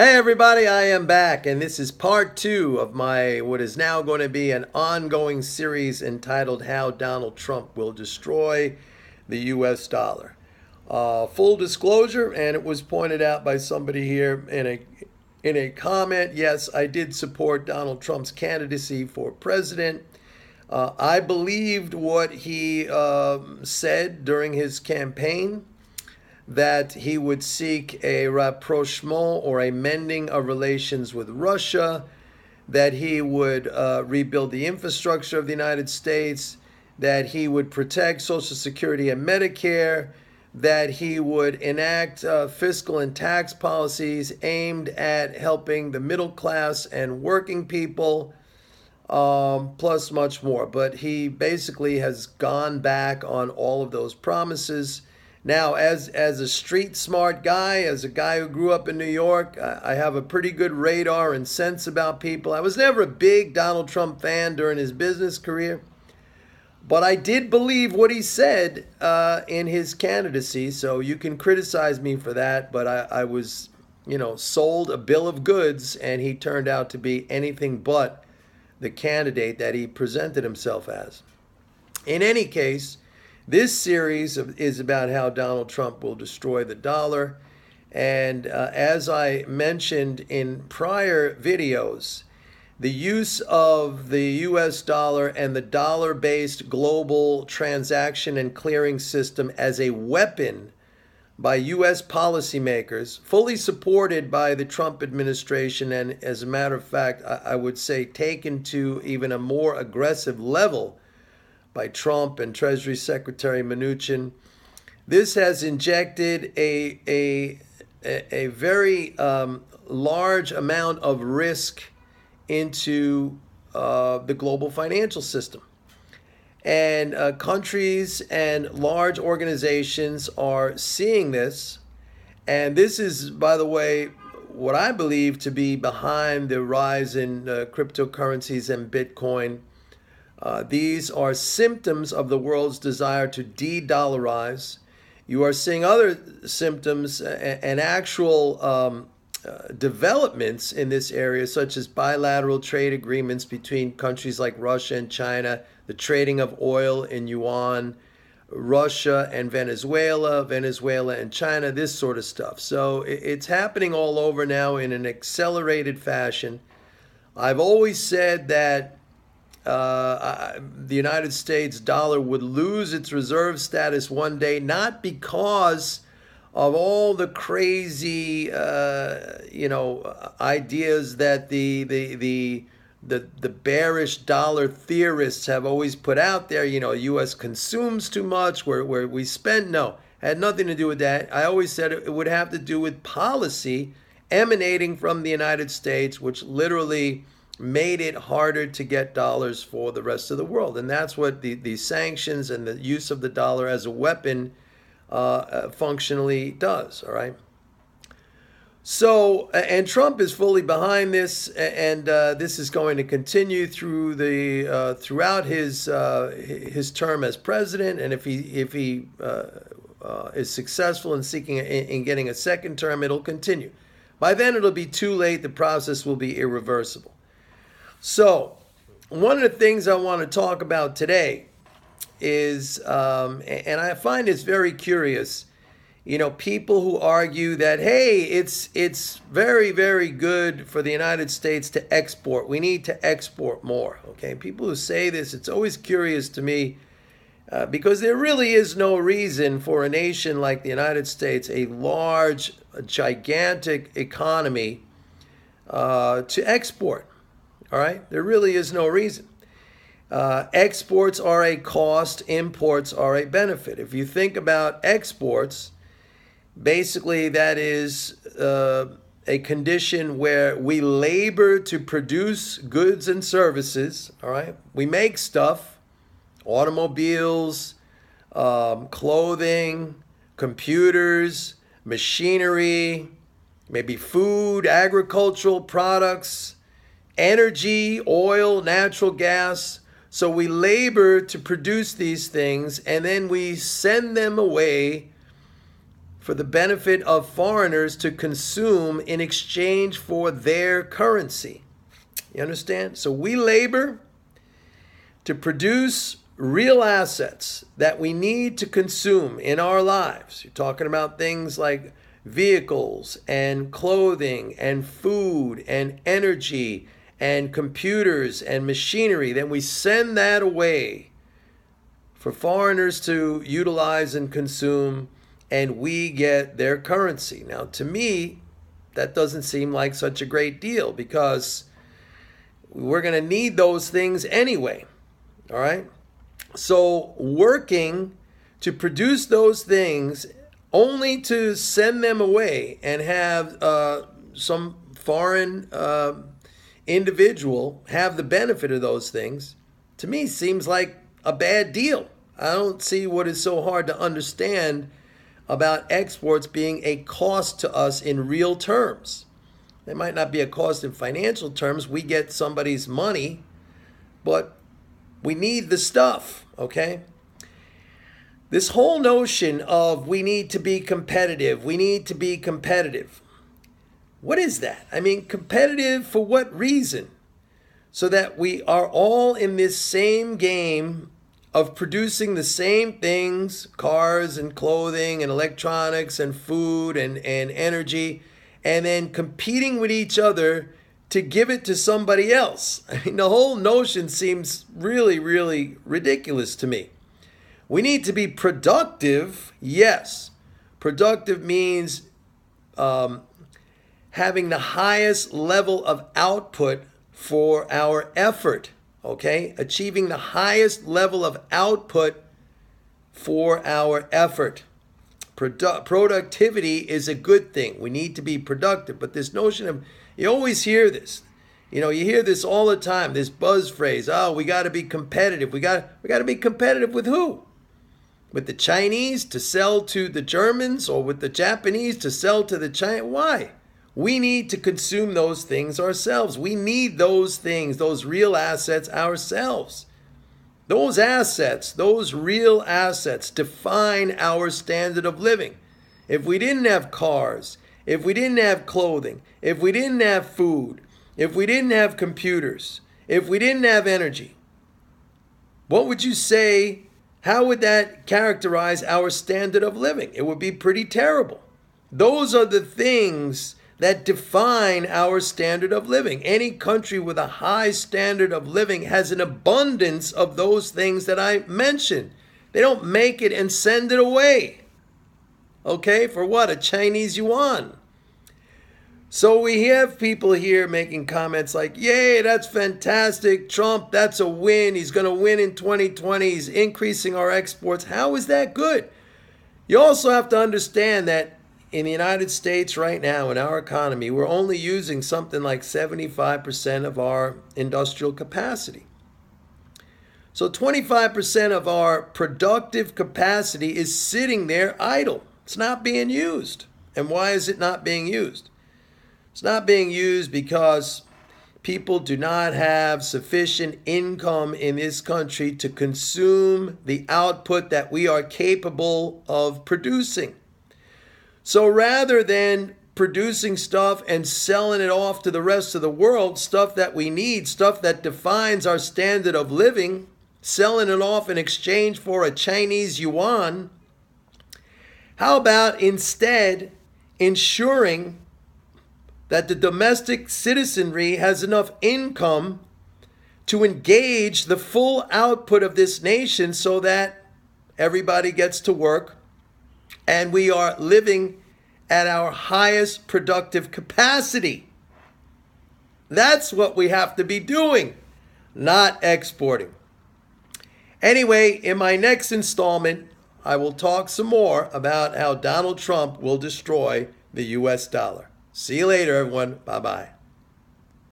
Hey everybody, I am back, and this is part two of my what is now going to be an ongoing series entitled How Donald Trump Will Destroy the US Dollar. Full disclosure, and it was pointed out by somebody here in a comment, yes, I did support Donald Trump's candidacy for president. I believed what he said during his campaign, that he would seek a rapprochement or a mending of relations with Russia, that he would rebuild the infrastructure of the United States, that he would protect Social Security and Medicare, that he would enact fiscal and tax policies aimed at helping the middle class and working people, plus much more. But he basically has gone back on all of those promises. Now, as a street smart guy, as a guy who grew up in New York, I have a pretty good radar and sense about people. I was never a big Donald Trump fan during his business career, but I did believe what he said in his candidacy. So you can criticize me for that, but I was, sold a bill of goods, and he turned out to be anything but the candidate that he presented himself as. In any case, this series is about how Donald Trump will destroy the dollar. And as I mentioned in prior videos, the use of the US dollar and the dollar-based global transaction and clearing system as a weapon by US policymakers, fully supported by the Trump administration, and as a matter of fact, I would say taken to even a more aggressive level by Trump and Treasury Secretary Mnuchin. This has injected a very large amount of risk into the global financial system. And countries and large organizations are seeing this. And this is, by the way, what I believe to be behind the rise in cryptocurrencies and Bitcoin. These are symptoms of the world's desire to de-dollarize. You are seeing other symptoms and actual developments in this area, such as bilateral trade agreements between countries like Russia and China, the trading of oil in yuan, Russia and Venezuela, Venezuela and China, this sort of stuff. So it's happening all over now in an accelerated fashion. I've always said that the United States dollar would lose its reserve status one day, not because of all the crazy, ideas that the bearish dollar theorists have always put out there. U.S. consumes too much, where we spend. No, had nothing to do with that. I always said it would have to do with policy emanating from the United States, which literally made it harder to get dollars for the rest of the world. And that's what the sanctions and the use of the dollar as a weapon functionally does, all right? So, and Trump is fully behind this, and this is going to continue throughout his term as president. And if he is successful in getting a second term, it'll continue. By then, it'll be too late. The process will be irreversible. So, one of the things I want to talk about today is, and I find this very curious, people who argue that, hey, it's very, very good for the United States to export. We need to export more, okay? People who say this, it's always curious to me because there really is no reason for a nation like the United States, a large, gigantic economy, to export. All right? There really is no reason. Exports are a cost, imports are a benefit. If you think about exports, basically that is a condition where we labor to produce goods and services, all right? We make stuff, automobiles, clothing, computers, machinery, maybe food, agricultural products, energy, oil, natural gas. So we labor to produce these things, and then we send them away for the benefit of foreigners to consume in exchange for their currency. You understand? So we labor to produce real assets that we need to consume in our lives. You're talking about things like vehicles and clothing and food and energy and computers and machinery. Then we send that away for foreigners to utilize and consume, and we get their currency. Now, to me, that doesn't seem like such a great deal because we're going to need those things anyway. All right? So working to produce those things only to send them away and have some foreign individual have the benefit of those things, to me seems like a bad deal. I don't see what is so hard to understand about exports being a cost to us in real terms. It might not be a cost in financial terms. We get somebody's money, but we need the stuff, okay? This whole notion of we need to be competitive, we need to be competitive. What is that? I mean, competitive for what reason? So that we are all in this same game of producing the same things, cars and clothing and electronics and food and energy, and then competing with each other to give it to somebody else. I mean, the whole notion seems really, really ridiculous to me. We need to be productive, yes. Productive means having the highest level of output for our effort, okay? Achieving the highest level of output for our effort. Productivity is a good thing. We need to be productive. But this notion of, you always hear this. You know, you hear this all the time, this buzz phrase, oh, we got to be competitive. We got to be competitive with who? With the Chinese to sell to the Germans, or with the Japanese to sell to the Chinese? Why? We need to consume those things ourselves. We need those things, those real assets ourselves. Those assets, those real assets define our standard of living. If we didn't have cars, if we didn't have clothing, if we didn't have food, if we didn't have computers, if we didn't have energy, what would you say? How would that characterize our standard of living? It would be pretty terrible. Those are the things that define our standard of living. Any country with a high standard of living has an abundance of those things that I mentioned. They don't make it and send it away. Okay, for what? A Chinese yuan. So we have people here making comments like, yay, that's fantastic. Trump, that's a win. He's going to win in 2020. He's increasing our exports. How is that good? You also have to understand that in the United States right now, in our economy, we're only using something like 75% of our industrial capacity. So 25% of our productive capacity is sitting there idle. It's not being used. And why is it not being used? It's not being used because people do not have sufficient income in this country to consume the output that we are capable of producing. So rather than producing stuff and selling it off to the rest of the world, stuff that we need, stuff that defines our standard of living, selling it off in exchange for a Chinese yuan, how about instead ensuring that the domestic citizenry has enough income to engage the full output of this nation so that everybody gets to work and we are living at our highest productive capacity? That's what we have to be doing, not exporting. Anyway, in my next installment, I will talk some more about how Donald Trump will destroy the U.S. dollar. See you later, everyone. Bye-bye.